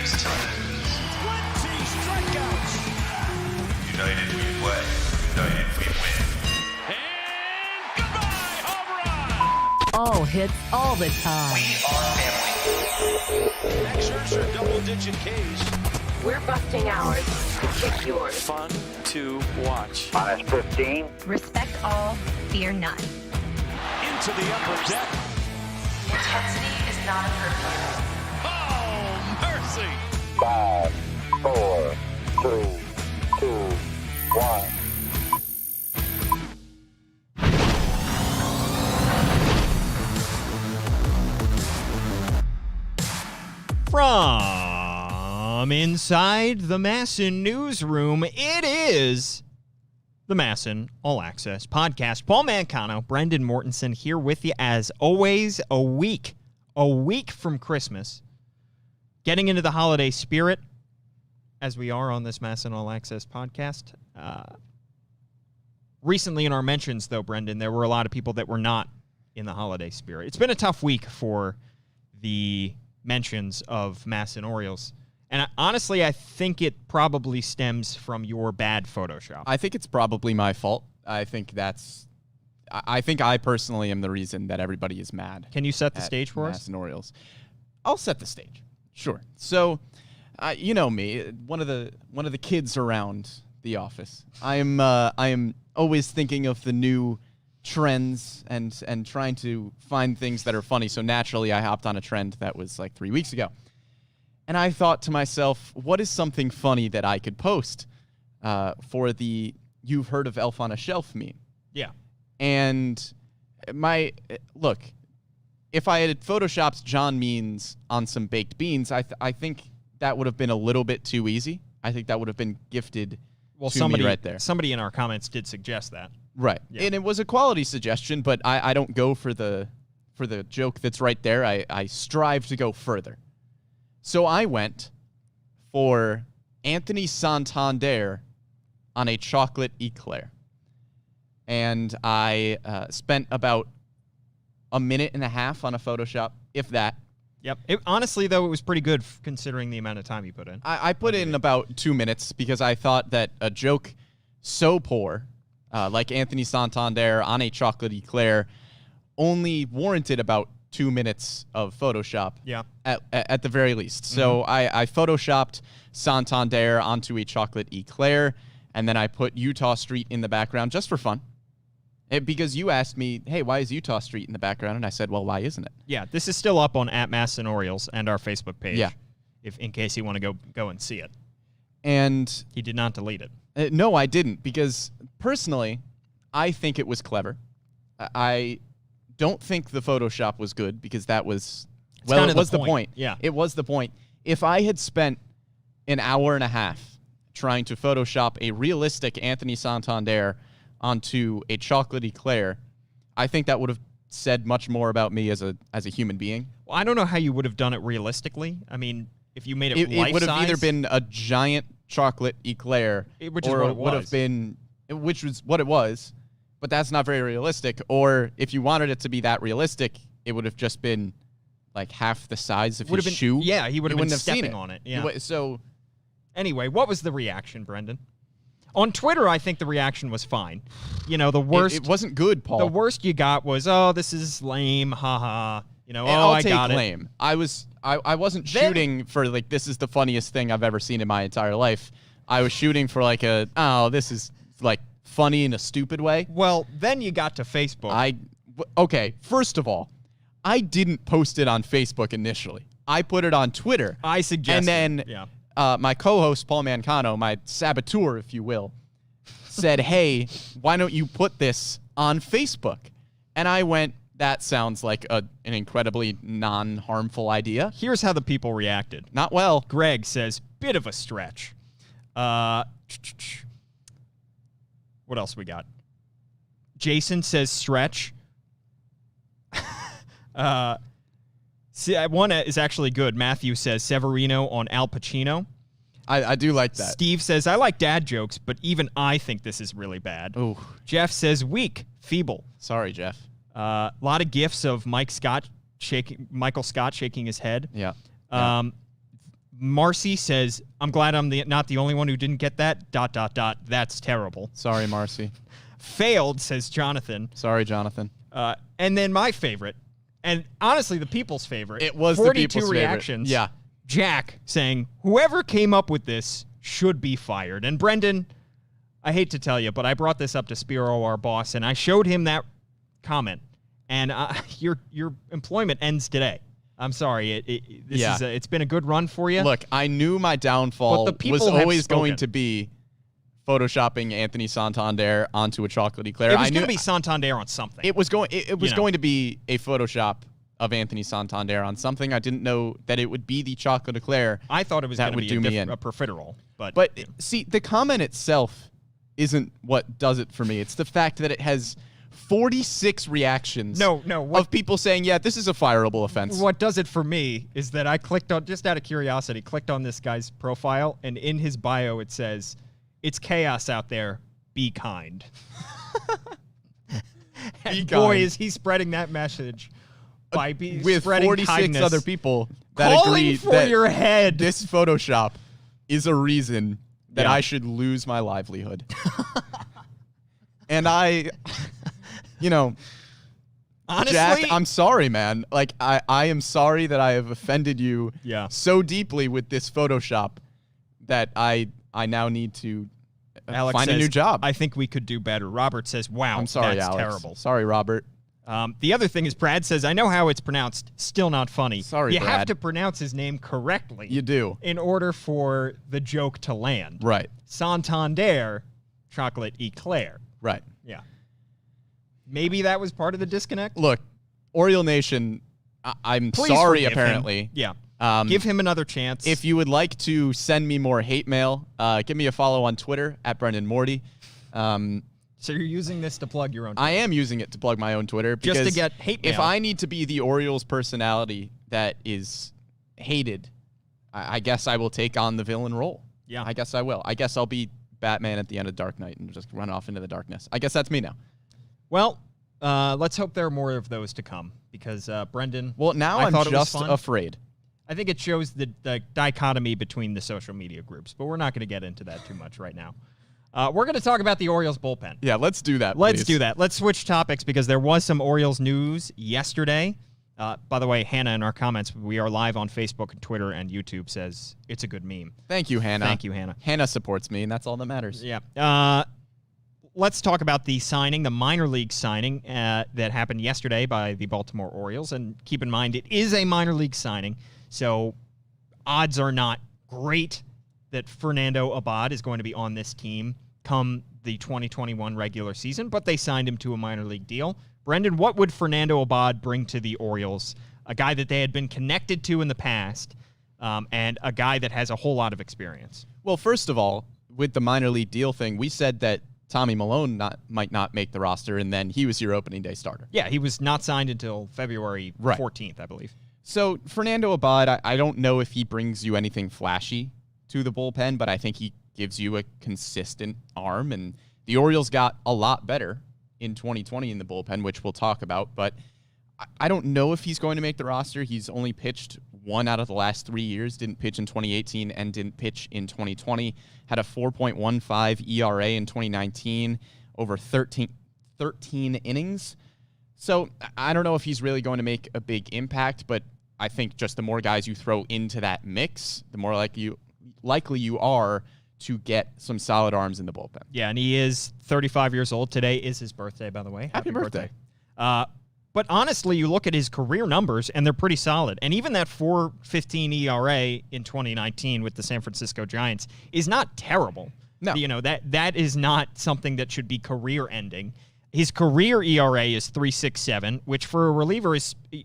20 strikeouts. United we play. United we win. And goodbye, home run. All hits all the time. We are family. Max Scherzer, double-digit Ks. We're busting ours. Kick yours. Fun to watch. Minus 15. Respect all, fear none. Into the upper deck. Intensity is not a curfew. Oh, mercy. 5, 4, 3, 2, 1. From inside the MASN newsroom, it is the MASN All Access Podcast. Paul Mancano, Brendan Mortensen here with you as always, a week from Christmas. Getting into the holiday spirit as we are on this MASN All Access Podcast. Recently in our mentions, though, Brendan, there were a lot of people that were not in the holiday spirit. It's been a tough week for the mentions of MASN Orioles. And honestly, I think it probably stems from your bad Photoshop. I think it's probably my fault. I think I personally am the reason that everybody is mad. Can you set the stage for us? MASN Orioles. I'll set the stage. Sure. So, you know me, one of the kids around the office. I am always thinking of the new trends and trying to find things that are funny. So naturally, I hopped on a trend that was like 3 weeks ago. And I thought to myself, what is something funny that I could post for the "you've heard of Elf on a Shelf" meme? Yeah. And look, if I had photoshopped John Means on some baked beans, I think that would have been a little bit too easy. I think that would have been gifted to me right there. Somebody in our comments did suggest that. Right. Yeah. And it was a quality suggestion, but I don't go for the joke that's right there. I strive to go further. So I went for Anthony Santander on a chocolate eclair. And I spent about a minute and a half on a Photoshop, if that. Yep. Honestly, though, it was pretty good considering the amount of time you put in. I put in about 2 minutes because I thought that a joke so poor, like Anthony Santander on a chocolate eclair, only warranted about 2 minutes of Photoshop. Yeah. At the very least. So I Photoshopped Santander onto a chocolate eclair, and then I put Utah Street in the background just for fun. Because you asked me, hey, why is Utah Street in the background? And I said, well, why isn't it? Yeah, this is still up on @MASN Orioles and our Facebook page. Yeah. In case you want to go and see it. And He did not delete it. no, I didn't, because personally, I think it was clever. I don't think the Photoshop was good because that was, it was the point. Yeah. It was the point. If I had spent an hour and a half trying to Photoshop a realistic Anthony Santander onto a chocolate eclair, I think that would have said much more about me as a human being. Well, I don't know how you would have done it realistically. I mean, if you made it life-size. It would have either been a giant chocolate eclair, which is what it would have been, which was what it was, but that's not very realistic. Or if you wanted it to be that realistic, it would have just been like half the size of his shoe. Yeah, he would have been wouldn't have seen stepping on it. Yeah. So anyway, what was the reaction, Brendan? On Twitter, I think the reaction was fine. You know, the worst. It wasn't good, Paul. The worst you got was, oh, this is lame, haha. You know, I'll take got lame. I wasn't shooting for like this is the funniest thing I've ever seen in my entire life. I was shooting for like this is like funny in a stupid way. Well, then you got to Facebook. Okay, first of all, I didn't post it on Facebook initially. I put it on Twitter. I suggested. And then my co-host, Paul Mancano, my saboteur, if you will, said, hey, why don't you put this on Facebook? And I went, that sounds like an incredibly non-harmful idea. Here's how the people reacted. Not well. Greg says, bit of a stretch. What else we got? Jason says stretch. One is actually good. Matthew says Severino on Al Pacino. I do like that. Steve says, I like dad jokes, but even I think this is really bad. Ooh. Jeff says weak, feeble. Sorry, Jeff. A lot of gifs of Michael Scott shaking his head. Yeah. Marcy says, I'm glad I'm not the only one who didn't get that. ... That's terrible. Sorry, Marcy. Failed, says Jonathan. Sorry, Jonathan. And then my favorite, and honestly the people's favorite. It was 42 the people's reactions. favorite. Yeah. Jack saying, whoever came up with this should be fired. And Brendan, I hate to tell you, but I brought this up to Spiro, our boss, and I showed him that comment. And your employment ends today. I'm sorry. It's been a good run for you. Look, I knew my downfall But the people was have always spoken. going to be photoshopping Anthony Santander onto a chocolate eclair. It was I going knew to be Santander on something. it was going. It was You know. going to be a Photoshop of Anthony Santander on something. I didn't know that it would be the chocolate eclair. I thought it was that going to would be do me in. a profiterole. But see, the comment itself isn't what does it for me. It's the fact that it has 46 reactions. No, what- of people saying, "Yeah, this is a fireable offense." what does it for me is that I clicked on, just out of curiosity, clicked on this guy's profile, and in his bio it says, "It's chaos out there. Be kind." And Be boy, kind. is he spreading that message by with spreading 46 kindness. other people that Calling agree for that your head. this Photoshop is a reason that Yeah. I should lose my livelihood. And I, you know, Honestly, Jack, I'm sorry, man. Like, I am sorry that I have offended you Yeah. so deeply with this Photoshop that I now need to Alex find a says, new job. I think we could do better. Robert says, wow, I'm sorry, that's Alex. terrible. Sorry, Robert. The other thing is Brad says, I know how it's pronounced. Still not funny. Sorry, You have Brad. to pronounce his name correctly. You do. In order for the joke to land. Right. Santander, chocolate eclair. Right. Yeah. Maybe that was part of the disconnect. Look, Oriole Nation, I'm Please sorry, forgive him. apparently. Yeah. Give Give him another chance. If you would like to send me more hate mail, give me a follow on Twitter at Brendan Morty. So you're using this to plug your own. I am using it to plug my own Twitter Just to because get hate if mail. I need to be the Orioles personality that is hated, I guess I will take on the villain role. Yeah. I guess I will. I guess I'll be Batman at the end of Dark Knight and just run off into the darkness. I guess that's me now. Well, let's hope there are more of those to come because Brendan. Well, now I I'm thought it was just fun. afraid. I think it shows the dichotomy between the social media groups, but we're not going to get into that too much right now. We're going to talk about the Orioles bullpen. Yeah, let's do that. Let's please. do that. Let's switch topics because there was some Orioles news yesterday. By the way, Hannah, in our comments, we are live on Facebook and Twitter and YouTube, says it's a good meme. Thank you, Hannah. Thank you, Hannah. Hannah supports me, and that's all that matters. Yeah. Let's talk about the signing, the minor league signing that happened yesterday by the Baltimore Orioles. And keep in mind, it is a minor league signing, so odds are not great that Fernando Abad is going to be on this team come the 2021 regular season, but they signed him to a minor league deal. Brendan, what would Fernando Abad bring to the Orioles? A guy that they had been connected to in the past, and a guy that has a whole lot of experience. Well, first of all, with the minor league deal thing, we said that Tommy Malone might not make the roster, and then he was your opening day starter. Yeah, he was not signed until February 14th, I believe. So Fernando Abad, I don't know if he brings you anything flashy to the bullpen, but I think he gives you a consistent arm, and the Orioles got a lot better in 2020 in the bullpen, which we'll talk about, but I don't know if he's going to make the roster. He's only pitched 1 out of the last 3 years, didn't pitch in 2018 and didn't pitch in 2020, had a 4.15 ERA in 2019, over 13 innings. So I don't know if he's really going to make a big impact, but I think just the more guys you throw into that mix, the more likely you are to get some solid arms in the bullpen. Yeah, and he is 35 years old. Today is his birthday, by the way. Happy birthday. But honestly, you look at his career numbers, and they're pretty solid. And even that 4.15 ERA in 2019 with the San Francisco Giants is not terrible. No. You know, that is not something that should be career-ending. His career ERA is 3.67, which for a reliever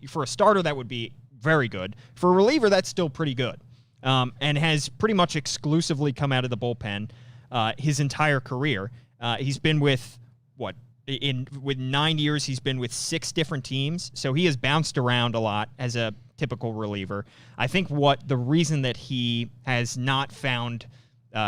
for a starter, that would be very good. For a reliever, that's still pretty good. And has pretty much exclusively come out of the bullpen his entire career. He's been with, with 9 years, he's been with 6 different teams, so he has bounced around a lot as a typical reliever. I think the reason that he has not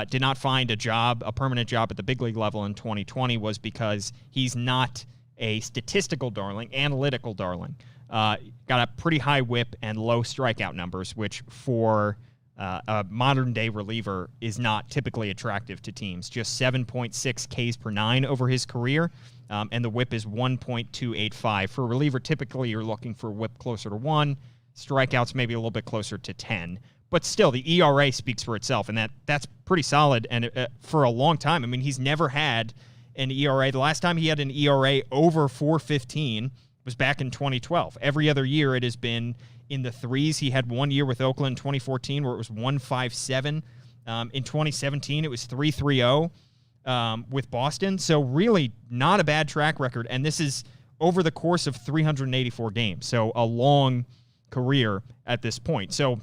did not find a permanent job at the big league level in 2020 was because he's not a statistical darling, analytical darling. Got a pretty high whip and low strikeout numbers, which for a modern-day reliever is not typically attractive to teams. Just 7.6 Ks per nine over his career, and the whip is 1.285. For a reliever, typically you're looking for whip closer to 1, strikeouts maybe a little bit closer to 10. But still, the ERA speaks for itself, and that's pretty solid. And for a long time, I mean, he's never had an ERA. The last time he had an ERA over 4.15 was back in 2012. Every other year it has been in the threes. He had 1 year with Oakland in 2014 where it was 1.57. In 2017, it was 3.30 with Boston. So really not a bad track record. And this is over the course of 384 games. So a long career at this point. So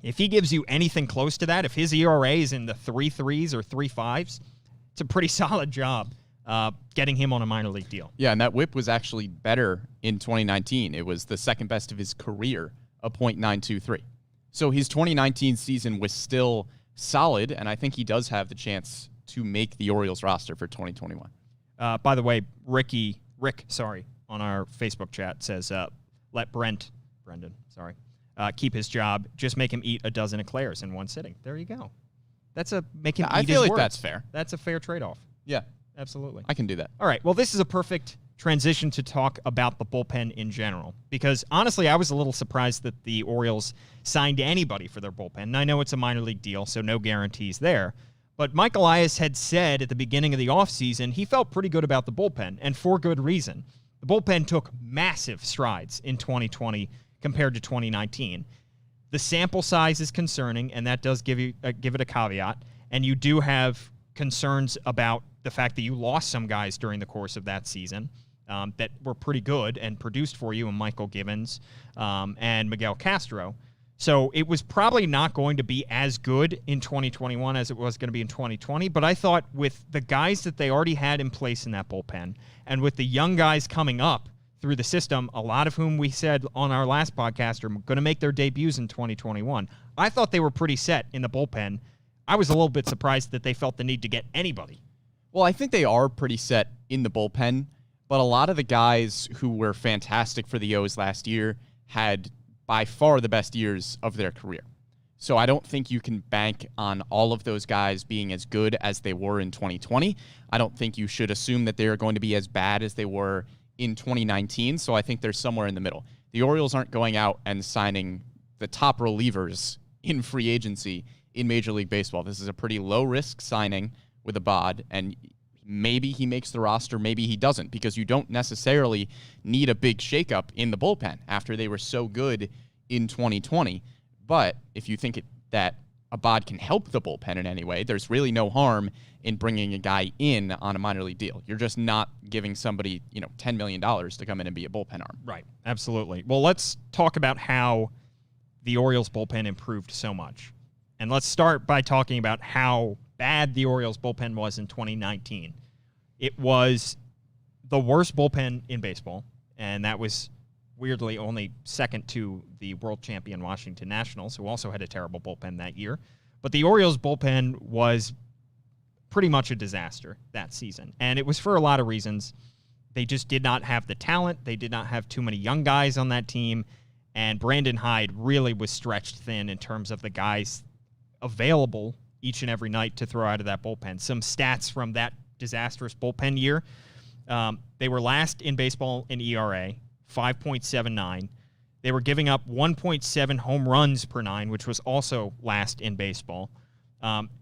if he gives you anything close to that, if his ERA is in the 3.3s or 3.5s, it's a pretty solid job getting him on a minor league deal. Yeah, and that whip was actually better in 2019. It was the second best of his career, a .923. So his 2019 season was still solid, and I think he does have the chance to make the Orioles roster for 2021. By the way, Rick, on our Facebook chat says, let Brendan, keep his job. Just make him eat a dozen eclairs in one sitting. There you go. Make him eat I his feel like words. that's fair. That's a fair trade-off. Yeah. Absolutely. I can do that. All right. Well, this is a perfect transition to talk about the bullpen in general, because honestly, I was a little surprised that the Orioles signed anybody for their bullpen. And I know it's a minor league deal, so no guarantees there. But Mike Elias had said at the beginning of the offseason he felt pretty good about the bullpen, and for good reason. The bullpen took massive strides in 2020 compared to 2019. The sample size is concerning, and that does give it a caveat. And you do have concerns about the fact that you lost some guys during the course of that season that were pretty good and produced for you, and Michael Givens and Miguel Castro. So it was probably not going to be as good in 2021 as it was going to be in 2020. But I thought with the guys that they already had in place in that bullpen, and with the young guys coming up through the system, a lot of whom we said on our last podcast are going to make their debuts in 2021, I thought they were pretty set in the bullpen. I was a little bit surprised that they felt the need to get anybody. Well, I think they are pretty set in the bullpen, but a lot of the guys who were fantastic for the O's last year had by far the best years of their career. So I don't think you can bank on all of those guys being as good as they were in 2020. I don't think you should assume that they are going to be as bad as they were in 2019, so I think they're somewhere in the middle. The Orioles aren't going out and signing the top relievers in free agency in Major League Baseball. This is a pretty low-risk signing with Abad, and maybe he makes the roster, maybe he doesn't, because you don't necessarily need a big shakeup in the bullpen after they were so good in 2020. But if you think that Abad can help the bullpen in any way, there's really no harm in bringing a guy in on a minor league deal. You're just not giving somebody, $10 million to come in and be a bullpen arm. Right, absolutely. Well, let's talk about how the Orioles bullpen improved so much. And let's start by talking about how bad the Orioles bullpen was in 2019. It was the worst bullpen in baseball, and that was weirdly only second to the world champion Washington Nationals, who also had a terrible bullpen that year. But the Orioles bullpen was pretty much a disaster that season, and it was for a lot of reasons. They just did not have the talent. They did not have too many young guys on that team, and Brandon Hyde really was stretched thin in terms of the guys available each and every night to throw out of that bullpen. Some stats from that disastrous bullpen year. They were last in baseball in ERA, 5.79. They were giving up 1.7 home runs per nine, which was also last in baseball.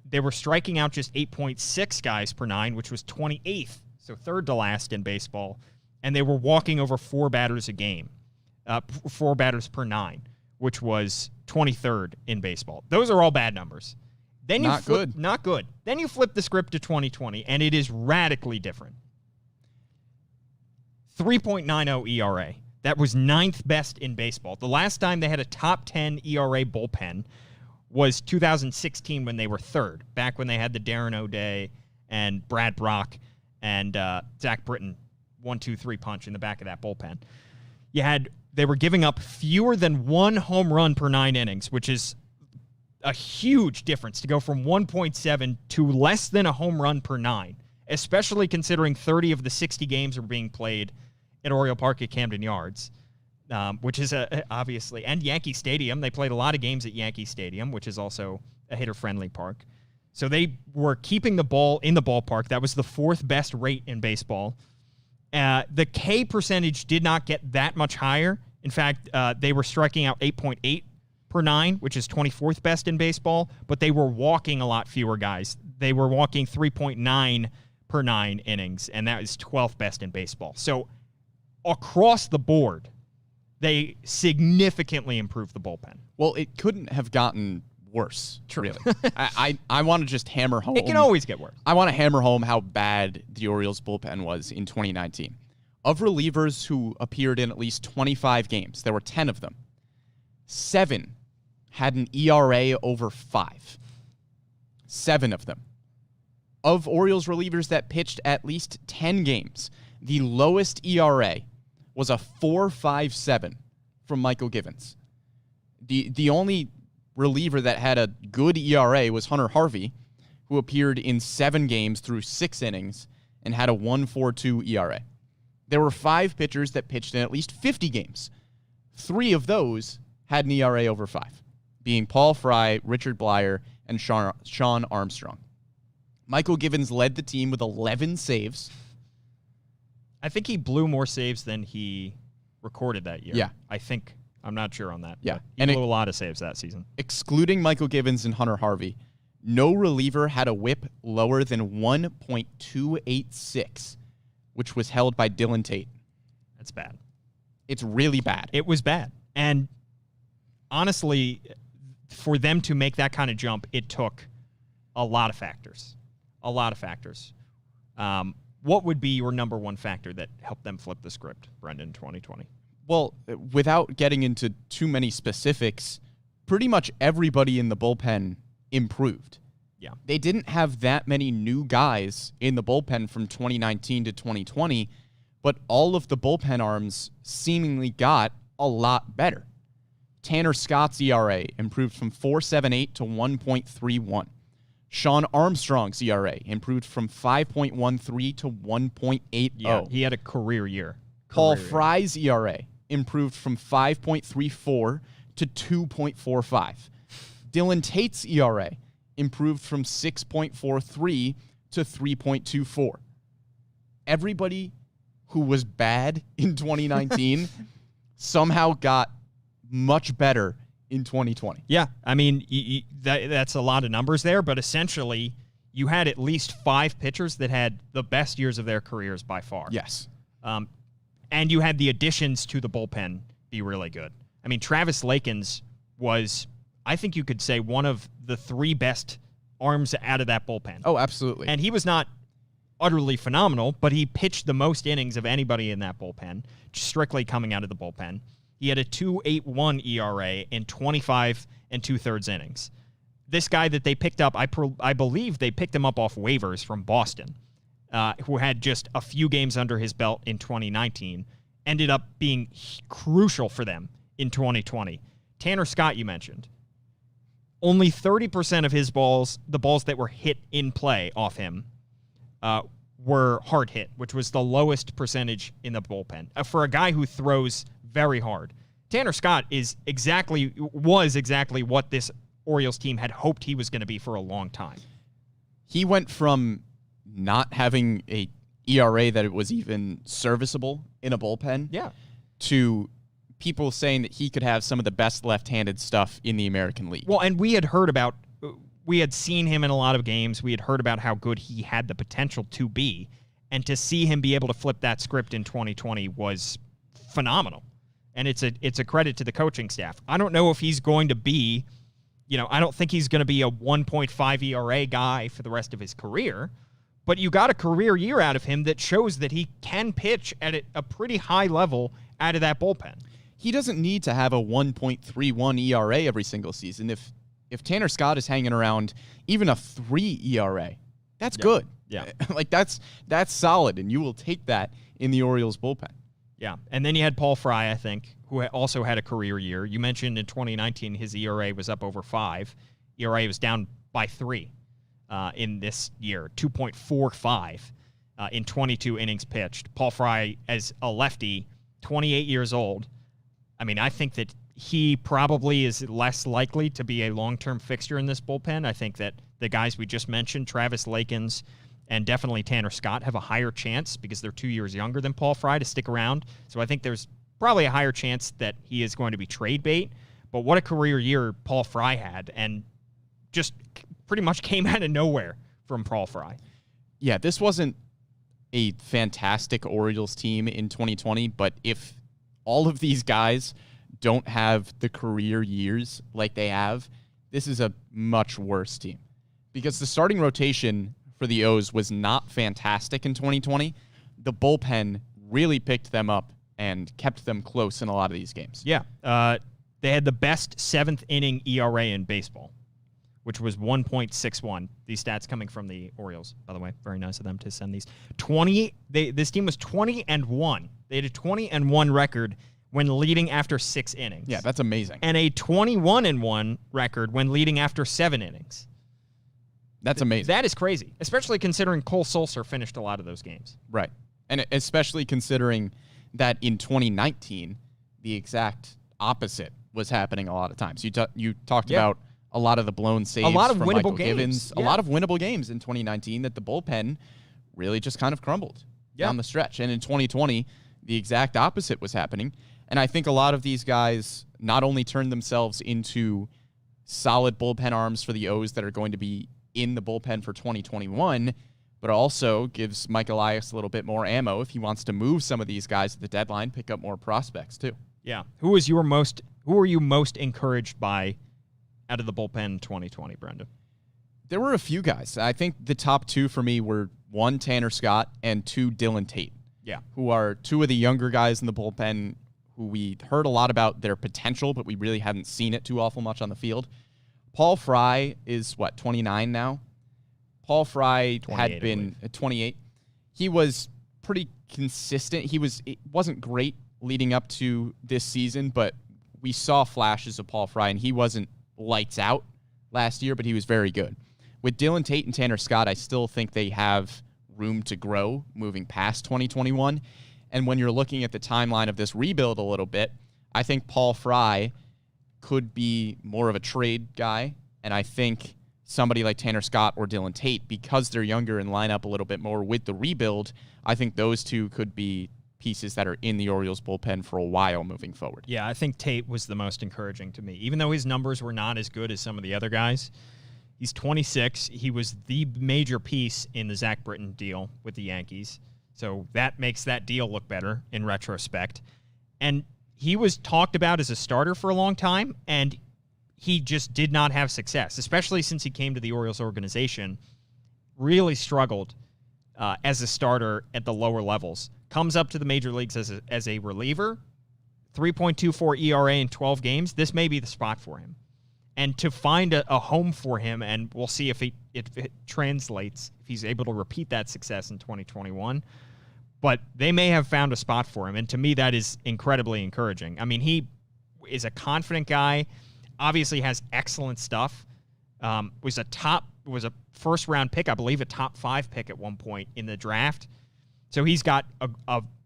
They were striking out just 8.6 guys per nine, which was 28th, so third to last in baseball. And they were walking over 4 batters a game, 4 batters per nine, which was 23rd in baseball. Those are all bad numbers. Then Not good. Not good. Then you flip the script to 2020, and it is radically different. 3.90 ERA. That was 9th best in baseball. The last time they had a top 10 ERA bullpen was 2016 when they were third, back when they had the Darren O'Day and Brad Brock and Zach Britton 1-2-3 punch in the back of that bullpen. They were giving up fewer than 1 home run per 9 innings, which is a huge difference to go from 1.7 to less than a home run per 9, especially considering 30 of the 60 games were being played at Oriole Park at Camden Yards. which is obviously, and Yankee Stadium. They played a lot of games at Yankee Stadium, which is also a hitter-friendly park. So they were keeping the ball in the ballpark. That was the 4th best rate in baseball. The K percentage did not get that much higher. In fact, they were striking out 8.8 per 9, which is 24th best in baseball, but they were walking a lot fewer guys. They were walking 3.9 per 9 innings, and that is 12th best in baseball. So across the board, they significantly improved the bullpen. Well, it couldn't have gotten worse, really. I want to just hammer home. It can always get worse. I want to hammer home how bad the Orioles bullpen was in 2019. Of relievers who appeared in at least 25 games, there were 10 of them. 7 had an ERA over 5. 7 of them. Of Orioles relievers that pitched at least 10 games, the lowest ERA was a 4.57 from Michael Givens. The only reliever that had a good ERA was Hunter Harvey, who appeared in 7 games through 6 innings and had a 1.42 ERA. There were 5 pitchers that pitched in at least 50 games. 3 of those had an ERA over 5, being Paul Fry, Richard Blyer, and Sean Armstrong. Michael Givens led the team with 11 saves. I think he blew more saves than he recorded that year. Yeah. I think. I'm not sure on that. Yeah. He blew a lot of saves that season. Excluding Michael Givens and Hunter Harvey, no reliever had a whip lower than 1.286, which was held by Dylan Tate. That's bad. It's really bad. It was bad. And honestly, for them to make that kind of jump, it took a lot of factors. A lot of factors. What would be your number one factor that helped them flip the script, Brendan, 2020? Well, without getting into too many specifics, pretty much everybody in the bullpen improved. Yeah. They didn't have that many new guys in the bullpen from 2019 to 2020, but all of the bullpen arms seemingly got a lot better. Tanner Scott's ERA improved from 4.78 to 1.31. Sean Armstrong's ERA improved from 5.13 to 1.80. Yeah, he had a career year. Paul Fry's ERA improved from 5.34 to 2.45. Dylan Tate's ERA improved from 6.43 to 3.24. Everybody who was bad in 2019 somehow got much better in 2020. Yeah, I mean, that's a lot of numbers there, but essentially you had at least 5 pitchers that had the best years of their careers by far. Yes. And you had the additions to the bullpen be really good. I mean, Travis Lakins was, I think you could say, one of the 3 best arms out of that bullpen. Oh, absolutely. And he was not utterly phenomenal, but he pitched the most innings of anybody in that bullpen, strictly coming out of the bullpen. He had a 2.81 ERA in 25 2/3 innings. This guy that they picked up, I believe they picked him up off waivers from Boston, who had just a few games under his belt in 2019, ended up being crucial for them in 2020. Tanner Scott, you mentioned. Only 30% of his balls, the balls that were hit in play off him, were hard hit, which was the lowest percentage in the bullpen. For a guy who throws very hard, Tanner Scott was exactly what this Orioles team had hoped he was going to be for a long time. He went from not having a ERA that it was even serviceable in a bullpen, to people saying that he could have some of the best left-handed stuff in the American League. Well, and we had seen him in a lot of games. We had heard about how good he had the potential to be, and to see him be able to flip that script in 2020 was phenomenal. And it's a credit to the coaching staff. I don't know if he's going to be, I don't think he's going to be a 1.5 ERA guy for the rest of his career, but you got a career year out of him that shows that he can pitch at a pretty high level out of that bullpen. He doesn't need to have a 1.31 ERA every single season. If Tanner Scott is hanging around even a 3 ERA, that's good. Yeah. Like that's solid, and you will take that in the Orioles bullpen. Yeah, and then you had Paul Fry, I think, who also had a career year. You mentioned in 2019 his ERA was up over 5. ERA was down by 3 in this year, 2.45 in 22 innings pitched. Paul Fry, as a lefty, 28 years old, I mean, I think that he probably is less likely to be a long-term fixture in this bullpen. I think that the guys we just mentioned, Travis Lakins and definitely Tanner Scott, have a higher chance because they're 2 years younger than Paul Fry to stick around. So I think there's probably a higher chance that he is going to be trade bait. But what a career year Paul Fry had, and just pretty much came out of nowhere from Paul Fry. Yeah, this wasn't a fantastic Orioles team in 2020, but if all of these guys don't have the career years like they have, this is a much worse team. Because the starting rotation for the O's was not fantastic in 2020. The bullpen really picked them up and kept them close in a lot of these games. Yeah. They had the best seventh inning ERA in baseball, which was 1.61. These stats coming from the Orioles, by the way. Very nice of them to send these. This team was 20-1. They had a 20-1 record when leading after 6 innings. Yeah, that's amazing. And a 21-1 record when leading after 7 innings. That's amazing. That is crazy, especially considering Cole Sulser finished a lot of those games. Right. And especially considering that in 2019, the exact opposite was happening a lot of times. You talked about a lot of the blown saves, a lot of from winnable Michael games. Givens, a lot of winnable games in 2019 that the bullpen really just kind of crumbled down the stretch. And in 2020, the exact opposite was happening. And I think a lot of these guys not only turned themselves into solid bullpen arms for the O's that are going to be in the bullpen for 2021, but also gives Mike Elias a little bit more ammo if he wants to move some of these guys at the deadline, pick up more prospects too. Yeah. Who are you most encouraged by out of the bullpen in 2020, Brendan? There were a few guys. I think the top two for me were 1, Tanner Scott, and 2, Dylan Tate. Yeah. Who are 2 of the younger guys in the bullpen who we heard a lot about their potential, but we really hadn't seen it too awful much on the field. Paul Fry is, 29 now? Paul Fry had been 28. He was pretty consistent. It wasn't great leading up to this season, but we saw flashes of Paul Fry, and he wasn't lights out last year, but he was very good. With Dylan Tate and Tanner Scott, I still think they have room to grow moving past 2021. And when you're looking at the timeline of this rebuild a little bit, I think Paul Fry could be more of a trade guy. And I think somebody like Tanner Scott or Dylan Tate, because they're younger and line up a little bit more with the rebuild, I think those two could be pieces that are in the Orioles bullpen for a while moving forward. Yeah, I think Tate was the most encouraging to me. Even though his numbers were not as good as some of the other guys, he's 26. He was the major piece in the Zach Britton deal with the Yankees. So that makes that deal look better in retrospect. And he was talked about as a starter for a long time, and he just did not have success, especially since he came to the Orioles organization. Really struggled as a starter at the lower levels. Comes up to the major leagues as a reliever, 3.24 ERA in 12 games. This may be the spot for him. And to find a home for him, and we'll see if it translates, if he's able to repeat that success in 2021. But they may have found a spot for him, and to me that is incredibly encouraging. I mean, he is a confident guy, obviously has excellent stuff, was a first-round pick, I believe a top 5 pick at one point in the draft. So he's got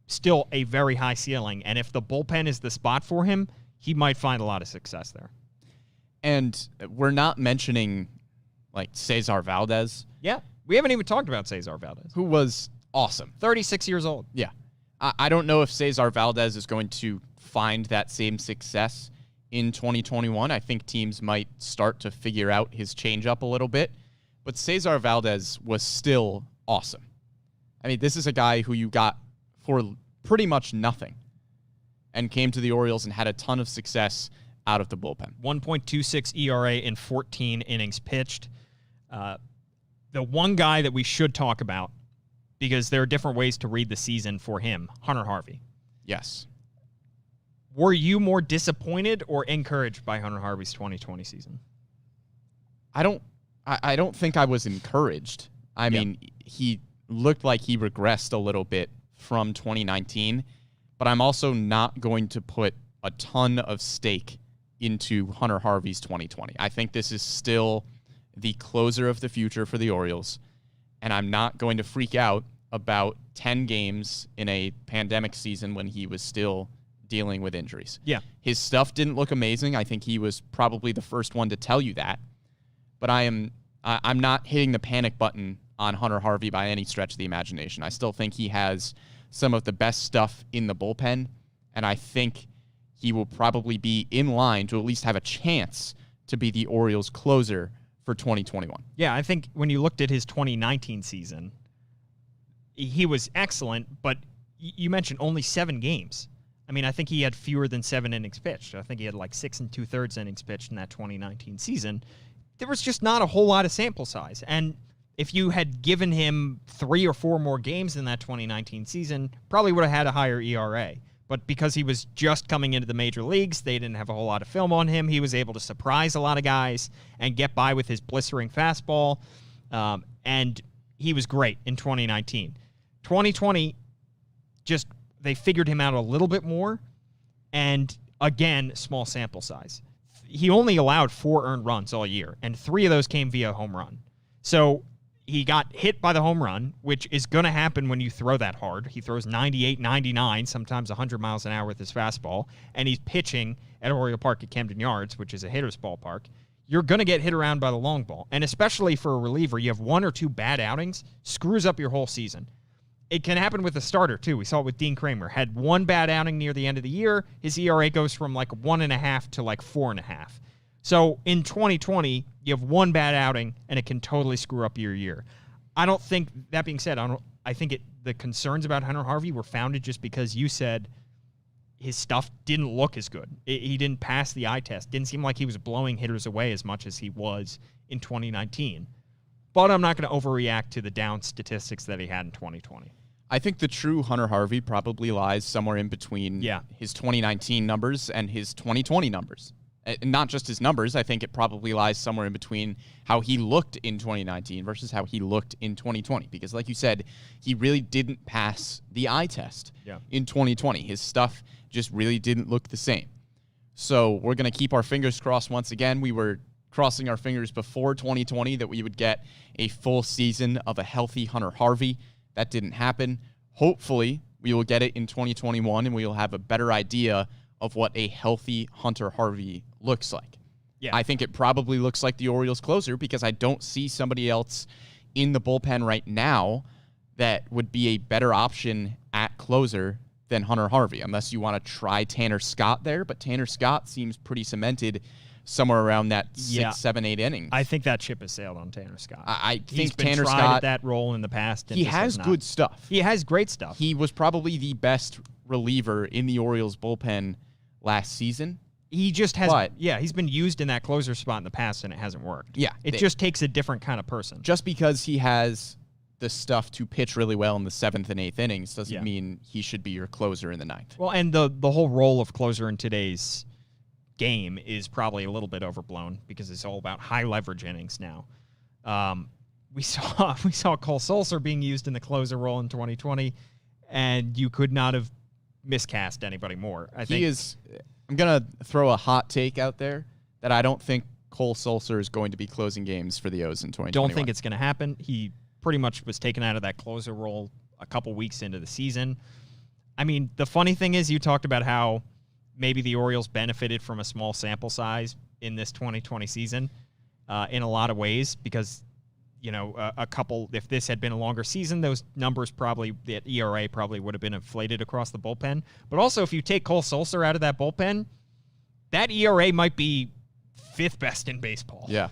still a very high ceiling, and if the bullpen is the spot for him, he might find a lot of success there. And we're not mentioning, like, Cesar Valdez. Yeah, we haven't even talked about Cesar Valdez, who was awesome. 36 years old. Yeah. I don't know if Cesar Valdez is going to find that same success in 2021. I think teams might start to figure out his changeup a little bit. But Cesar Valdez was still awesome. I mean, this is a guy who you got for pretty much nothing and came to the Orioles and had a ton of success out of the bullpen. 1.26 ERA in 14 innings pitched. The one guy that we should talk about, because there are different ways to read the season for him, Hunter Harvey. Yes. Were you more disappointed or encouraged by Hunter Harvey's 2020 season? I don't think I was encouraged. I mean, he looked like he regressed a little bit from 2019, but I'm also not going to put a ton of stake into Hunter Harvey's 2020. I think this is still the closer of the future for the Orioles, and I'm not going to freak out about 10 games in a pandemic season when he was still dealing with injuries. Yeah. His stuff didn't look amazing. I think he was probably the first one to tell you that. But I'm not hitting the panic button on Hunter Harvey by any stretch of the imagination. I still think he has some of the best stuff in the bullpen, and I think he will probably be in line to at least have a chance to be the Orioles closer for 2021. Yeah, I think when you looked at his 2019 season, he was excellent, but you mentioned only 7 games. I mean, I think he had fewer than 7 innings pitched. I think he had like 6 2/3 innings pitched in that 2019 season. There was just not a whole lot of sample size. And if you had given him 3 or 4 more games in that 2019 season, probably would have had a higher ERA. But because he was just coming into the major leagues, they didn't have a whole lot of film on him. He was able to surprise a lot of guys and get by with his blistering fastball. And he was great in 2019. 2020, just they figured him out a little bit more. And again, small sample size. He only allowed 4 earned runs all year, and 3 of those came via home run. So he got hit by the home run, which is going to happen when you throw that hard. He throws 98, 99, sometimes 100 miles an hour with his fastball, and he's pitching at Oriole Park at Camden Yards, which is a hitter's ballpark. You're going to get hit around by the long ball, and especially for a reliever, you have 1 or 2 bad outings, screws up your whole season. It can happen with a starter, too. We saw it with Dean Kramer. Had 1 bad outing near the end of the year. His ERA goes from like 1.5 to like 4.5. So in 2020, you have 1 bad outing, and it can totally screw up your year. I don't think, that being said, I think the concerns about Hunter Harvey were founded just because you said his stuff didn't look as good. He didn't pass the eye test. Didn't seem like he was blowing hitters away as much as he was in 2019. But I'm not going to overreact to the down statistics that he had in 2020. I think the true Hunter Harvey probably lies somewhere in between his 2019 numbers and his 2020 numbers. Not just his numbers. I think it probably lies somewhere in between how he looked in 2019 versus how he looked in 2020. Because like you said, he really didn't pass the eye test in 2020. His stuff just really didn't look the same. So we're going to keep our fingers crossed once again. We were crossing our fingers before 2020 that we would get a full season of a healthy Hunter Harvey. That didn't happen. Hopefully, we will get it in 2021, and we will have a better idea of what a healthy Hunter Harvey looks like. Yeah. I think it probably looks like the Orioles closer because I don't see somebody else in the bullpen right now that would be a better option at closer than Hunter Harvey, unless you want to try Tanner Scott there. But Tanner Scott seems pretty cemented somewhere around that 6, 7, 8 innings. I think that ship has sailed on Tanner Scott. I think He's been Tanner tried Scott at that role in the past. And he has good stuff. He has great stuff. He was probably the best reliever in the Orioles bullpen last season. He just has, he's been used in that closer spot in the past, and it hasn't worked. Yeah. It just takes a different kind of person. Just because he has the stuff to pitch really well in the 7th and 8th innings doesn't mean he should be your closer in the 9th. Well, and the whole role of closer in today's game is probably a little bit overblown because it's all about high leverage innings now. We saw Cole Sulser being used in the closer role in 2020, and you could not have miscast anybody more. I think I'm gonna throw a hot take out there that I don't think Cole Sulser is going to be closing games for the O's in 2021. Don't think it's going to happen. He pretty much was taken out of that closer role a couple weeks into the season. I mean, the funny thing is you talked about how maybe the Orioles benefited from a small sample size in this 2020 season in a lot of ways because, if this had been a longer season, those numbers that ERA probably would have been inflated across the bullpen. But also, if you take Cole Sulser out of that bullpen, that ERA might be 5th best in baseball. Yeah.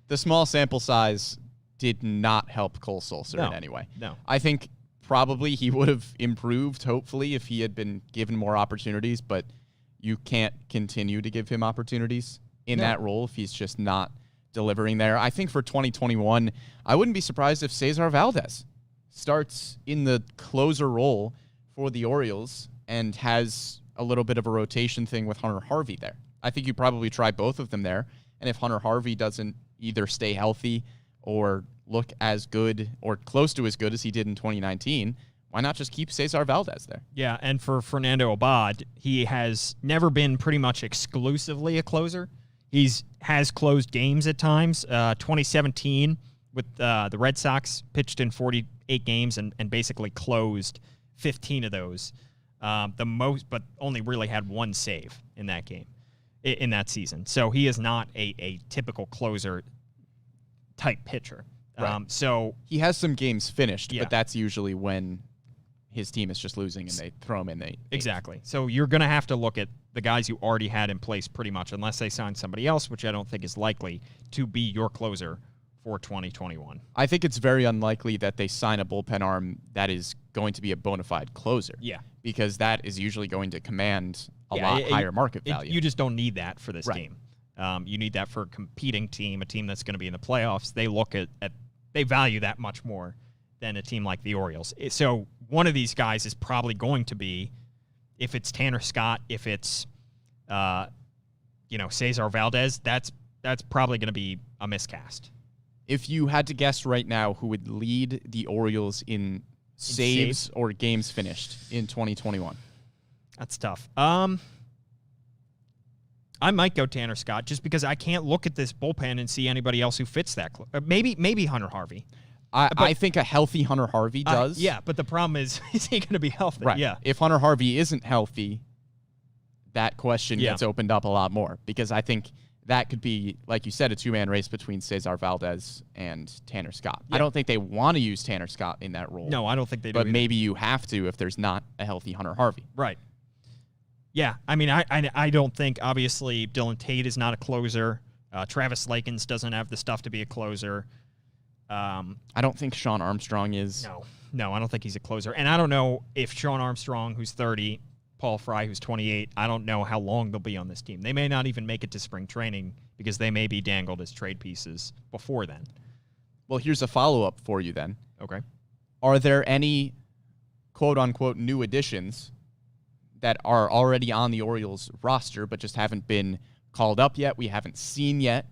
The small sample size did not help Cole Sulser in any way. No. I think probably he would have improved, hopefully, if he had been given more opportunities, but you can't continue to give him opportunities in that role if he's just not delivering there. I think for 2021, I wouldn't be surprised if Cesar Valdez starts in the closer role for the Orioles and has a little bit of a rotation thing with Hunter Harvey there. I think you probably try both of them there, and if Hunter Harvey doesn't either stay healthy or look as good or close to as good as he did in 2019, why not just keep Cesar Valdez there? Yeah, and for Fernando Abad, he has never been pretty much exclusively a closer. Has closed games at times. 2017 with the Red Sox pitched in 48 games and basically closed 15 of those. the most, but only really had one save in that game, in that season. So he is not a typical closer type pitcher. Right. So he has some games finished, Yeah. but that's usually when his team is just losing and they throw him in the exactly. So you're going to have to look at the guys you already had in place pretty much, unless they sign somebody else, which I don't think is likely to be your closer for 2021. I think it's very unlikely that they sign a bullpen arm that is going to be a bona fide closer. Yeah. Because that is usually going to command a Yeah, lot higher market value. You just don't need that for this Right. team. You need that for a competing team, a team that's going to be in the playoffs. They look at they value that much more than a team like the Orioles. So one of these guys is probably going to be, if it's Tanner Scott, if it's Cesar Valdez, that's probably going to be a miscast. If you had to guess right now who would lead the Orioles in saves or games finished in 2021? That's tough. I might go Tanner Scott just because I can't look at this bullpen and see anybody else who fits that. Maybe Hunter Harvey. I think a healthy Hunter Harvey does. Yeah, but the problem is he going to be healthy? Right. Yeah. If Hunter Harvey isn't healthy, that question Yeah. gets opened up a lot more because I think that could be, like you said, a two-man race between Cesar Valdez and Tanner Scott. Yeah. I don't think they want to use Tanner Scott in that role. No, I don't think they do. But either. maybe you have to if there's not a healthy Hunter Harvey. Right. Yeah, I mean, I don't think, obviously, Dylan Tate is not a closer. Travis Lakins doesn't have the stuff to be a closer. I don't think Sean Armstrong is. No, I don't think he's a closer. And I don't know if Sean Armstrong, who's 30, Paul Fry, who's 28, I don't know how long they'll be on this team. They may not even make it to spring training because they may be dangled as trade pieces before then. Well, here's a follow-up for you then. Okay. Are there any quote-unquote new additions that are already on the Orioles roster but just haven't been called up yet, we haven't seen yet,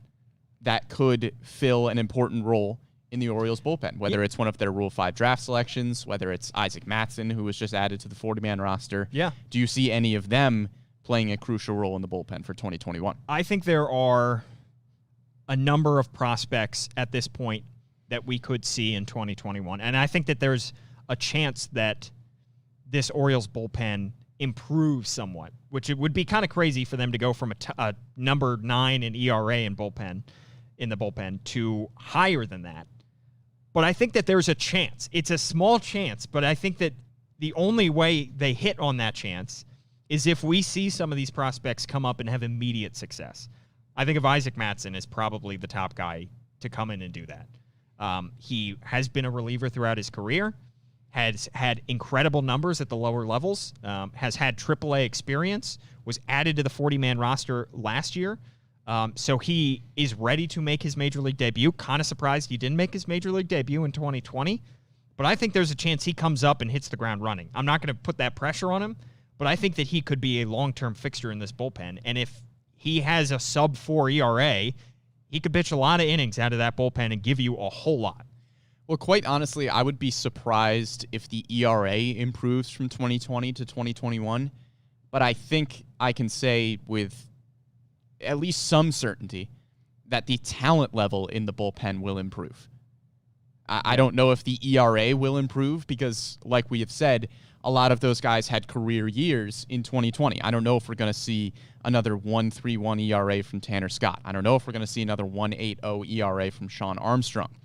that could fill an important role in the Orioles bullpen, whether it's one of their Rule 5 draft selections, whether it's Isaac MASN, who was just added to the 40-man roster? Yeah. Do you see any of them playing a crucial role in the bullpen for 2021? I think there are a number of prospects at this point that we could see in 2021. And I think that there's a chance that this Orioles bullpen improves somewhat, which it would be kind of crazy for them to go from a number 9 in ERA in the bullpen to higher than that. But I think that there's a chance. It's a small chance, but I think that the only way they hit on that chance is if we see some of these prospects come up and have immediate success. I think of Isaac MASN as probably the top guy to come in and do that. He has been a reliever throughout his career, has had incredible numbers at the lower levels, has had AAA experience, was added to the 40-man roster last year. So he is ready to make his major league debut. Kind of surprised he didn't make his major league debut in 2020. But I think there's a chance he comes up and hits the ground running. I'm not going to put that pressure on him, but I think that he could be a long-term fixture in this bullpen. And if he has a sub-4 ERA, he could pitch a lot of innings out of that bullpen and give you a whole lot. Well, quite honestly, I would be surprised if the ERA improves from 2020 to 2021. But I think I can say with at least some certainty that the talent level in the bullpen will improve. I don't know if the ERA will improve because, like we have said, a lot of those guys had career years in 2020. I don't know if we're going to see another 1.31 ERA from Tanner Scott. I don't know if we're going to see another 1.80 ERA from Sean Armstrong.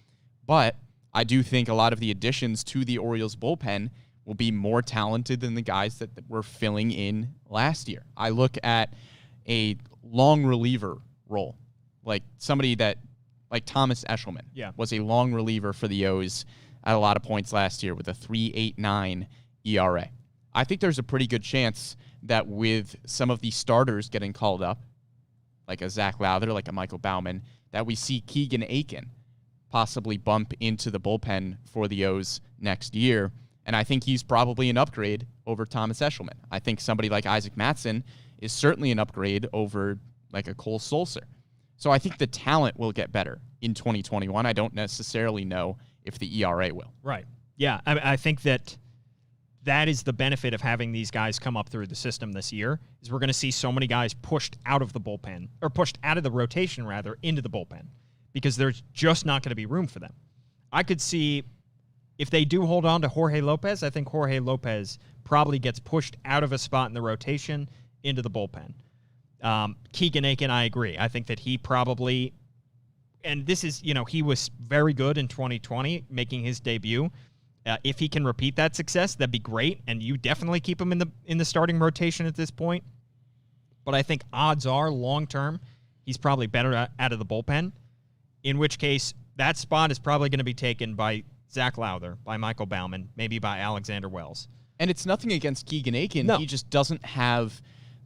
But I do think a lot of the additions to the Orioles bullpen will be more talented than the guys that were filling in last year. I look at a long reliever role, like somebody that, like Thomas Eshelman, was a long reliever for the O's at a lot of points last year with a 3.89 ERA. I think there's a pretty good chance that with some of the starters getting called up, like a Zach Lowther, like a Michael Baumann, that we see Keegan Aiken possibly bump into the bullpen for the O's next year. And I think he's probably an upgrade over Thomas Eshelman. I think somebody like Isaac MASN is certainly an upgrade over like a Cole Sulser. So I think the talent will get better in 2021. I don't necessarily know if the ERA will. Right. Yeah, I think that is the benefit of having these guys come up through the system this year, is we're going to see so many guys pushed out of the bullpen, or pushed out of the rotation, rather, into the bullpen, because there's just not going to be room for them. I could see, if they do hold on to Jorge Lopez, I think Jorge Lopez probably gets pushed out of a spot in the rotation into the bullpen. Keegan Aiken, I agree. I think that he probably, and this is, he was very good in 2020, making his debut. If he can repeat that success, that'd be great, and you definitely keep him in the starting rotation at this point. But I think odds are, long-term, he's probably better out of the bullpen, in which case that spot is probably going to be taken by Zach Lowther, by Michael Baumann, maybe by Alexander Wells. And it's nothing against Keegan Aiken. No. He just doesn't have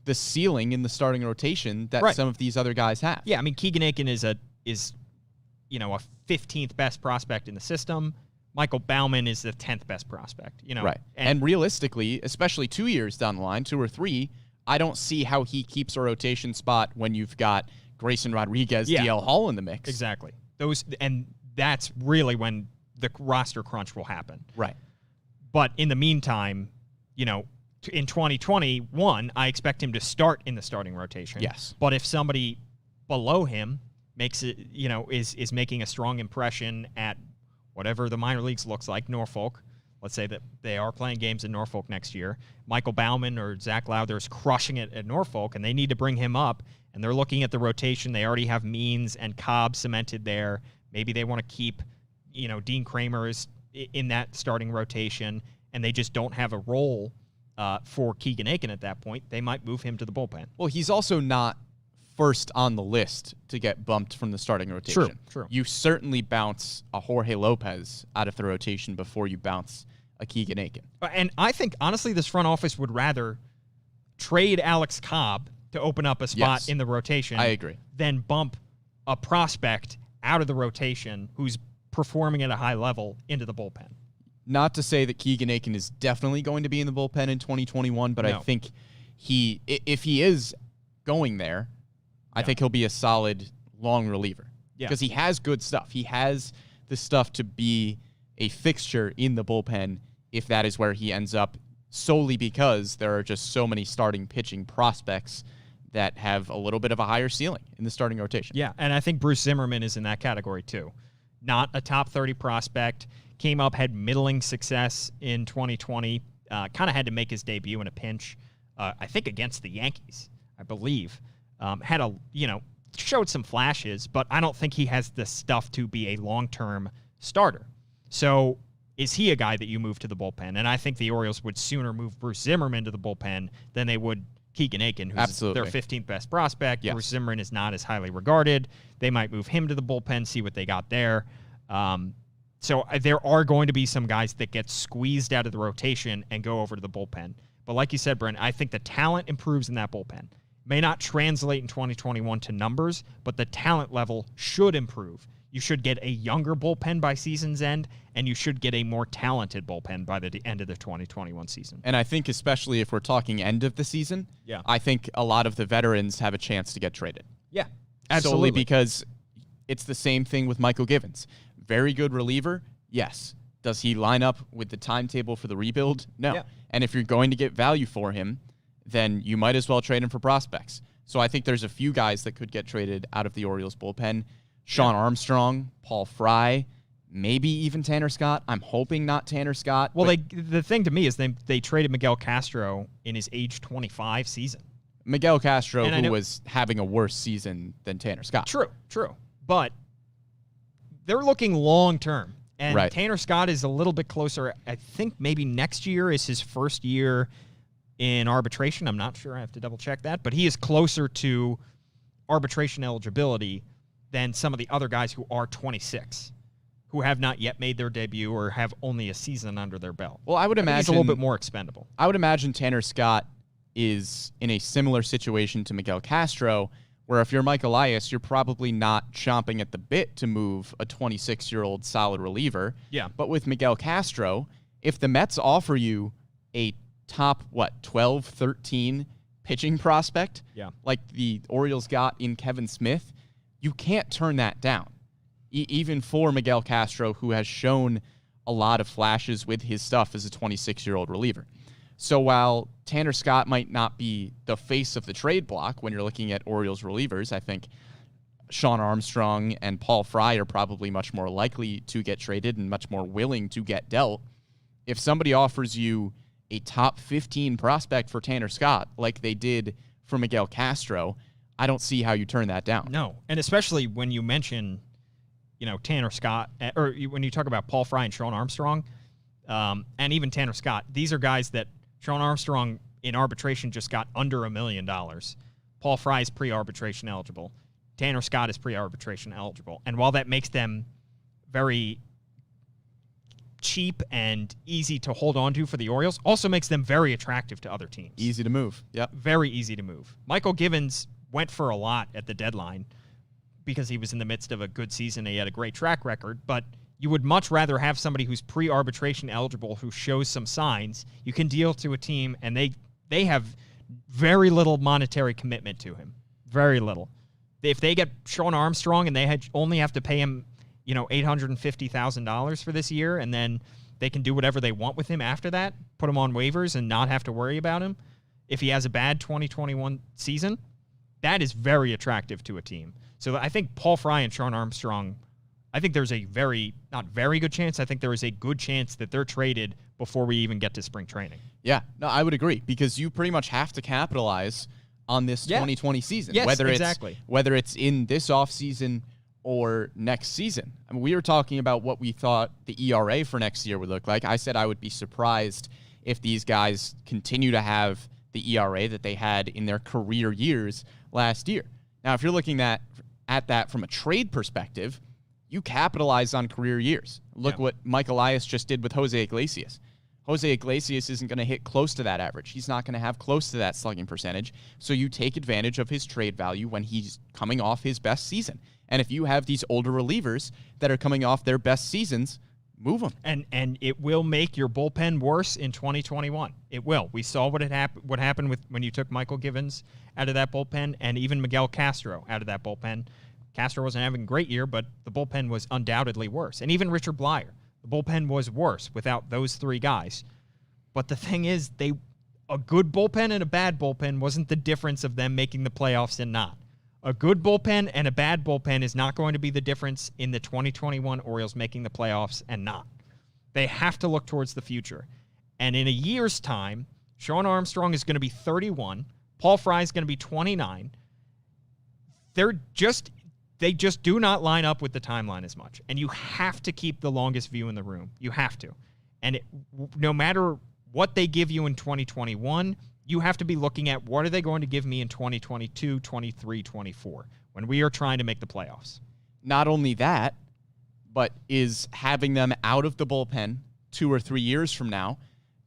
the ceiling in the starting rotation that some of these other guys have. Yeah, I mean, Keegan Aiken is a 15th best prospect in the system. Michael Baumann is the 10th best prospect. Right. And realistically, especially 2 years down the line, 2 or 3, I don't see how he keeps a rotation spot when you've got Grayson Rodriguez, DL Hall in the mix. Exactly. And that's really when the roster crunch will happen. Right. But in the meantime, in 2021, I expect him to start in the starting rotation. Yes. But if somebody below him makes it, is making a strong impression at whatever the minor leagues looks like, Norfolk, let's say that they are playing games in Norfolk next year, Michael Baumann or Zach Lowther is crushing it at Norfolk, and they need to bring him up, and they're looking at the rotation. They already have Means and Cobb cemented there. Maybe they want to keep, Dean Kramer is in that starting rotation, and they just don't have a role for Keegan Aiken at that point. They might move him to the bullpen. Well, he's also not first on the list to get bumped from the starting rotation. True. You certainly bounce a Jorge Lopez out of the rotation before you bounce a Keegan Aiken. And I think, honestly, this front office would rather trade Alex Cobb to open up a spot in the rotation. I agree. Than bump a prospect out of the rotation who's performing at a high level into the bullpen. Not to say that Keegan Aiken is definitely going to be in the bullpen in 2021, but I think if he is going there, I think he'll be a solid long reliever. Because he has good stuff. He has the stuff to be a fixture in the bullpen if that is where he ends up, solely because there are just so many starting pitching prospects that have a little bit of a higher ceiling in the starting rotation. Yeah, and I think Bruce Zimmerman is in that category too. Not a top 30 prospect. Came up, had middling success in 2020. Kind of had to make his debut in a pinch, I think against the Yankees, I believe. Showed some flashes, but I don't think he has the stuff to be a long-term starter. So is he a guy that you move to the bullpen? And I think the Orioles would sooner move Bruce Zimmerman to the bullpen than they would Keegan Aiken, who's their 15th best prospect. Bruce Zimmerman is not as highly regarded. They might move him to the bullpen, see what they got there. So there are going to be some guys that get squeezed out of the rotation and go over to the bullpen. But like you said, Brent, I think the talent improves in that bullpen. May not translate in 2021 to numbers, but the talent level should improve. You should get a younger bullpen by season's end, and you should get a more talented bullpen by the end of the 2021 season. And I think especially if we're talking end of the season, I think a lot of the veterans have a chance to get traded. Yeah, absolutely. Solely because it's the same thing with Michael Givens. Very good reliever, yes. Does he line up with the timetable for the rebuild? No. Yeah. And if you're going to get value for him, then you might as well trade him for prospects. So I think there's a few guys that could get traded out of the Orioles bullpen. Sean Armstrong, Paul Fry, maybe even Tanner Scott. I'm hoping not Tanner Scott. Well, the thing to me is they traded Miguel Castro in his age 25 season. Miguel Castro, who was having a worse season than Tanner Scott. True. But they're looking long-term. And Tanner Scott is a little bit closer. I think maybe next year is his first year in arbitration. I'm not sure. I have to double-check that. But he is closer to arbitration eligibility than some of the other guys who are 26, who have not yet made their debut or have only a season under their belt. Well, I would imagine he's a little bit more expendable. I would imagine Tanner Scott is in a similar situation to Miguel Castro, where if you're Mike Elias, you're probably not chomping at the bit to move a 26-year-old solid reliever. Yeah. But with Miguel Castro, if the Mets offer you a top, 12, 13 pitching prospect, like the Orioles got in Kevin Smith, you can't turn that down. Even for Miguel Castro, who has shown a lot of flashes with his stuff as a 26-year-old reliever. So while Tanner Scott might not be the face of the trade block when you're looking at Orioles relievers, I think Sean Armstrong and Paul Fry are probably much more likely to get traded and much more willing to get dealt. If somebody offers you a top 15 prospect for Tanner Scott, like they did for Miguel Castro, I don't see how you turn that down. No, and especially when you mention, Tanner Scott, or when you talk about Paul Fry and Sean Armstrong, and even Tanner Scott, these are guys that Sean Armstrong in arbitration just got under $1 million. Paul Fry is pre-arbitration eligible. Tanner Scott is pre-arbitration eligible. And while that makes them very cheap and easy to hold on to for the Orioles, also makes them very attractive to other teams. Easy to move. Yep. Very easy to move. Michael Givens went for a lot at the deadline because he was in the midst of a good season. He had a great track record, but you would much rather have somebody who's pre-arbitration eligible who shows some signs. You can deal to a team, and they have very little monetary commitment to him. Very little. If they get Sean Armstrong and they only have to pay him, $850,000 for this year, and then they can do whatever they want with him after that, put him on waivers and not have to worry about him. If he has a bad 2021 season, that is very attractive to a team. So I think Paul Fry and Sean Armstrong, I think there's a not very good chance. I think there is a good chance that they're traded before we even get to spring training. Yeah, no, I would agree, because you pretty much have to capitalize on this 2020 season. Yes, whether exactly. Whether it's in this offseason or next season. I mean, we were talking about what we thought the ERA for next year would look like. I said I would be surprised if these guys continue to have the ERA that they had in their career years last year. Now, if you're looking at that from a trade perspective, you capitalize on career years. Look what Mike Elias just did with Jose Iglesias. Jose Iglesias isn't going to hit close to that average. He's not going to have close to that slugging percentage. So you take advantage of his trade value when he's coming off his best season. And if you have these older relievers that are coming off their best seasons, move them. And it will make your bullpen worse in 2021. It will. We saw what happened with when you took Michael Givens out of that bullpen and even Miguel Castro out of that bullpen. Castro wasn't having a great year, but the bullpen was undoubtedly worse. And even Richard Blyer, the bullpen was worse without those three guys. But the thing is, a good bullpen and a bad bullpen wasn't the difference of them making the playoffs and not. A good bullpen and a bad bullpen is not going to be the difference in the 2021 Orioles making the playoffs and not. They have to look towards the future. And in a year's time, Sean Armstrong is going to be 31. Paul Fry is going to be 29. They just do not line up with the timeline as much. And you have to keep the longest view in the room. You have to. And no matter what they give you in 2021, you have to be looking at what are they going to give me in 2022, 23, 24, when we are trying to make the playoffs. Not only that, but is having them out of the bullpen 2 or 3 years from now,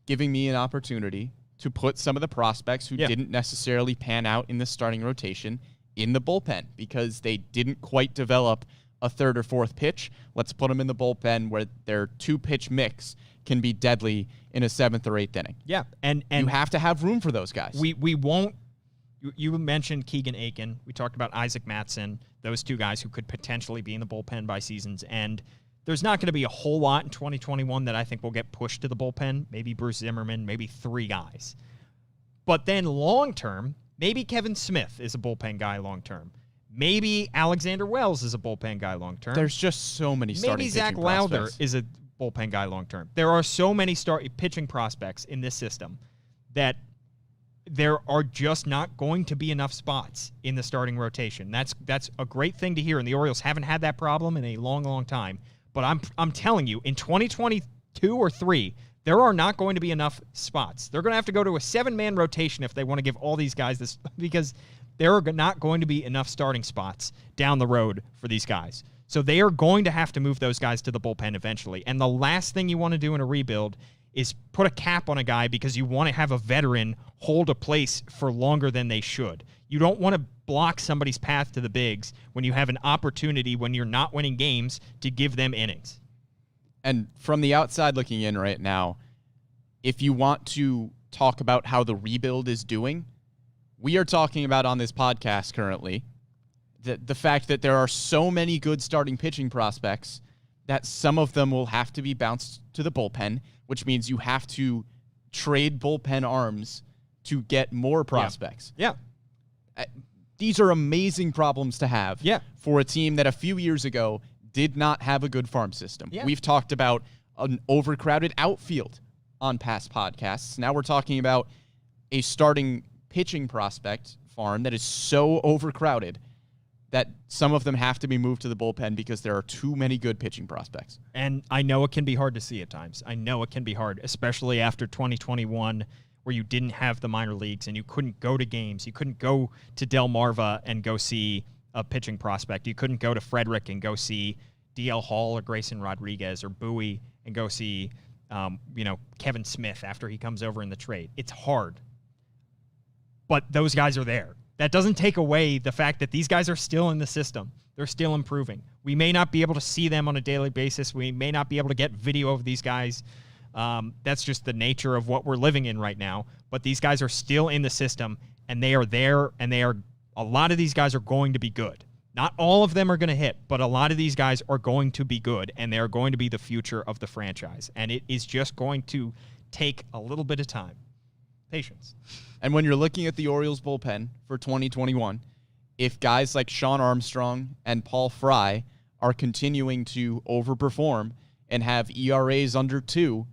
giving me an opportunity to put some of the prospects who didn't necessarily pan out in the starting rotation in the bullpen because they didn't quite develop a third or fourth pitch. Let's put them in the bullpen where their 2-pitch mix can be deadly in a 7th or 8th inning. Yeah, and you have to have room for those guys. We won't. You mentioned Keegan Aiken. We talked about Isaac Mattson. Those two guys who could potentially be in the bullpen by season's end. There's not going to be a whole lot in 2021 that I think will get pushed to the bullpen. Maybe Bruce Zimmerman, maybe 3 guys. But then long term, maybe Kevin Smith is a bullpen guy long term. Maybe Alexander Wells is a bullpen guy long term. There's just so many starting Maybe Zach pitching Lauder prospects. is a bullpen guy long term. There are so many pitching prospects in this system that there are just not going to be enough spots in the starting rotation. That's a great thing to hear, and the Orioles haven't had that problem in a long, long time. But I'm telling you, in 2022 or 3, there are not going to be enough spots. They're going to have to go to a 7-man rotation if they want to give all these guys this, because there are not going to be enough starting spots down the road for these guys. So they are going to have to move those guys to the bullpen eventually. And the last thing you want to do in a rebuild is put a cap on a guy because you want to have a veteran hold a place for longer than they should. You don't want to block somebody's path to the bigs when you have an opportunity when you're not winning games to give them innings. And from the outside looking in right now, if you want to talk about how the rebuild is doing, we are talking about on this podcast currently the fact that there are so many good starting pitching prospects that some of them will have to be bounced to the bullpen, which means you have to trade bullpen arms to get more prospects. Yeah. these are amazing problems to have for a team that a few years ago did not have a good farm system. Yeah. We've talked about an overcrowded outfield on past podcasts. Now we're talking about a starting pitching prospect farm that is so overcrowded that some of them have to be moved to the bullpen because there are too many good pitching prospects. And I know it can be hard to see at times. I know it can be hard, especially after 2021, where you didn't have the minor leagues and you couldn't go to games. You couldn't go to Delmarva and go see a pitching prospect. You couldn't go to Frederick and go see DL Hall or Grayson Rodriguez or Bowie and go see, Kevin Smith after he comes over in the trade. It's hard. But those guys are there. That doesn't take away the fact that these guys are still in the system. They're still improving. We may not be able to see them on a daily basis. We may not be able to get video of these guys. That's just the nature of what we're living in right now. But these guys are still in the system, and they are there, and a lot of these guys are going to be good. Not all of them are going to hit, but a lot of these guys are going to be good, and they are going to be the future of the franchise. And it is just going to take a little bit of time. Patience. And when you're looking at the Orioles bullpen for 2021, if guys like Sean Armstrong and Paul Fry are continuing to overperform and have ERAs under 2,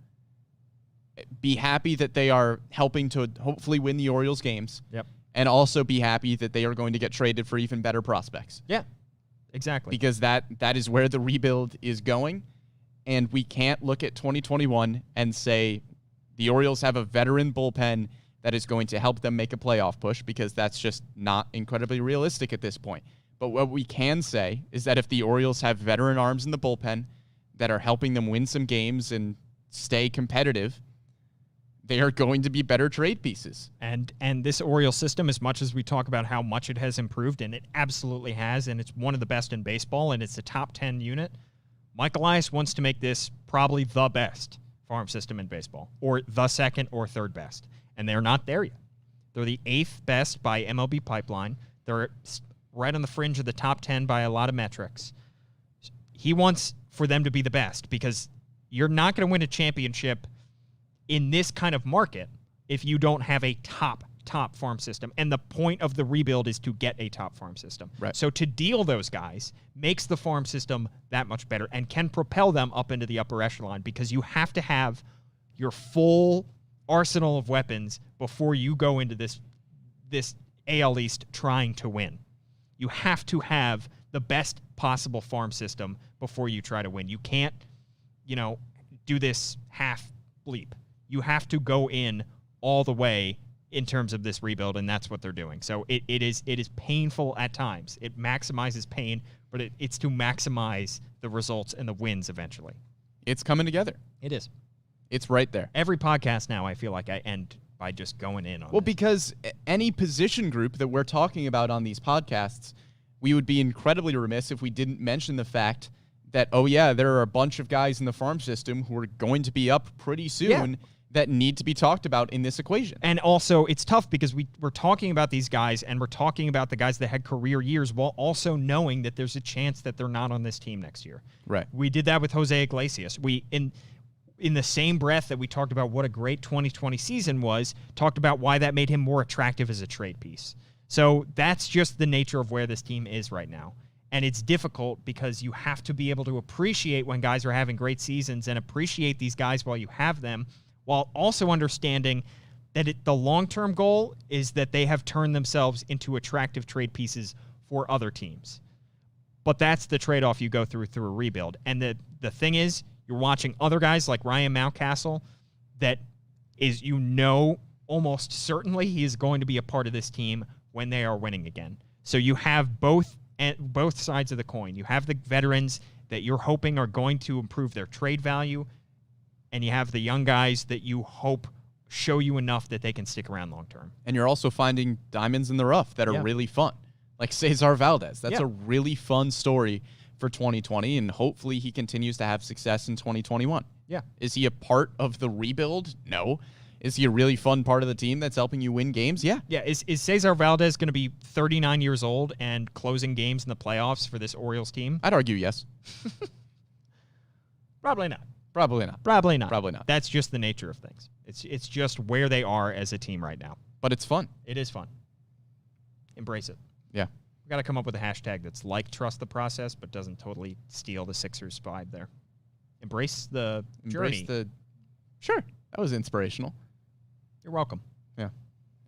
be happy that they are helping to hopefully win the Orioles games. Yep. And also be happy that they are going to get traded for even better prospects. Yeah, exactly. Because that is where the rebuild is going. And we can't look at 2021 and say the Orioles have a veteran bullpen that is going to help them make a playoff push, because that's just not incredibly realistic at this point. But what we can say is that if the Orioles have veteran arms in the bullpen that are helping them win some games and stay competitive, they are going to be better trade pieces. And this Orioles system, as much as we talk about how much it has improved, and it absolutely has, and it's one of the best in baseball, and it's a top 10 unit, Mike Elias wants to make this probably the best farm system in baseball, or the second or third best. And they're not there yet. They're the 8th best by MLB Pipeline. They're right on the fringe of the top 10 by a lot of metrics. He wants for them to be the best, because you're not going to win a championship in this kind of market if you don't have a top farm system. And the point of the rebuild is to get a top farm system. Right. So to deal those guys makes the farm system that much better and can propel them up into the upper echelon, because you have to have your full arsenal of weapons before you go into this AL East trying to win. You have to have the best possible farm system before you try to win. You can't, do this half leap. You have to go in all the way in terms of this rebuild, and that's what they're doing. So it is painful at times. It maximizes pain, but it's to maximize the results and the wins eventually. It's coming together. It is. It's right there. Every podcast now, I feel like I end by just going in on Well, it. because any position group that we're talking about on these podcasts, we would be incredibly remiss if we didn't mention the fact that, there are a bunch of guys in the farm system who are going to be up pretty soon that need to be talked about in this equation. And also, it's tough because we're talking about these guys, and we're talking about the guys that had career years, while also knowing that there's a chance that they're not on this team next year. Right. We did that with Jose Iglesias. In the same breath that we talked about what a great 2020 season was, talked about why that made him more attractive as a trade piece. So that's just the nature of where this team is right now. And it's difficult because you have to be able to appreciate when guys are having great seasons and appreciate these guys while you have them, while also understanding that the long-term goal is that they have turned themselves into attractive trade pieces for other teams. But that's the trade-off you go through a rebuild. And the thing is, you're watching other guys like Ryan Mountcastle that is, almost certainly he is going to be a part of this team when they are winning again. So you have both sides of the coin. You have the veterans that you're hoping are going to improve their trade value, and you have the young guys that you hope show you enough that they can stick around long term. And you're also finding diamonds in the rough that are really fun, like Cesar Valdez. That's a really fun story for 2020, and hopefully he continues to have success in 2021. Yeah. Is he a part of the rebuild? No. Is he a really fun part of the team that's helping you win games? Yeah. Yeah. Is Cesar Valdez going to be 39 years old and closing games in the playoffs for this Orioles team? I'd argue yes. Probably not. Probably not. Probably not. Probably not. That's just the nature of things. It's just where they are as a team right now. But it's fun. It is fun. Embrace it. Yeah. We got to come up with a hashtag that's like trust the process, but doesn't totally steal the Sixers vibe there. Embrace the journey. Sure. That was inspirational. You're welcome. Yeah.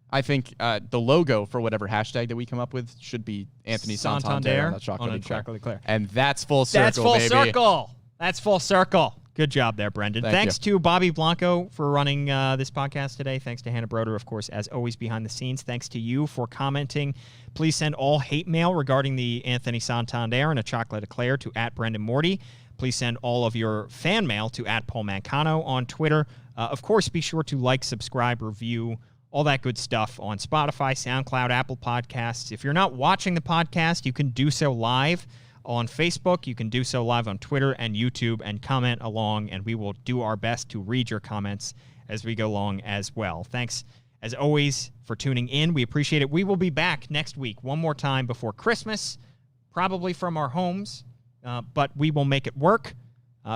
I think the logo for whatever hashtag that we come up with should be Anthony Santander on a chocolate eclair. And that's full circle, That's full baby. circle. That's full circle. Good job there, Brendan. Thank Thanks you. to Bobby Blanco for running this podcast today. Thanks to Hannah Broder, of course, as always, behind the scenes. Thanks to you for commenting. Please send all hate mail regarding the Anthony Santander and a chocolate eclair to @BrendanMorty. Please send all of your fan mail to @PaulMancano on Twitter. Of course, be sure to like, subscribe, review, all that good stuff on Spotify, SoundCloud, Apple Podcasts. If you're not watching the podcast, you can do so live on Facebook. You can do so live on Twitter and YouTube and comment along, and we will do our best to read your comments as we go along as well. Thanks, as always, for tuning in. We appreciate it. We will be back next week one more time before Christmas, probably from our homes, but we will make it work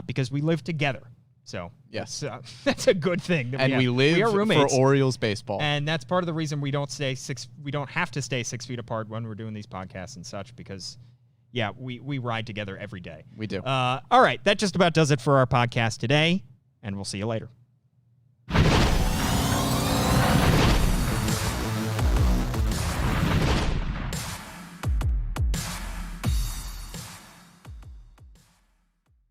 because we live together. So yes, that's a good thing. And we live for Orioles baseball. And that's part of the reason we don't have to stay 6 feet apart when we're doing these podcasts and such, because yeah, we ride together every day. We do. All right, that just about does it for our podcast today, and we'll see you later.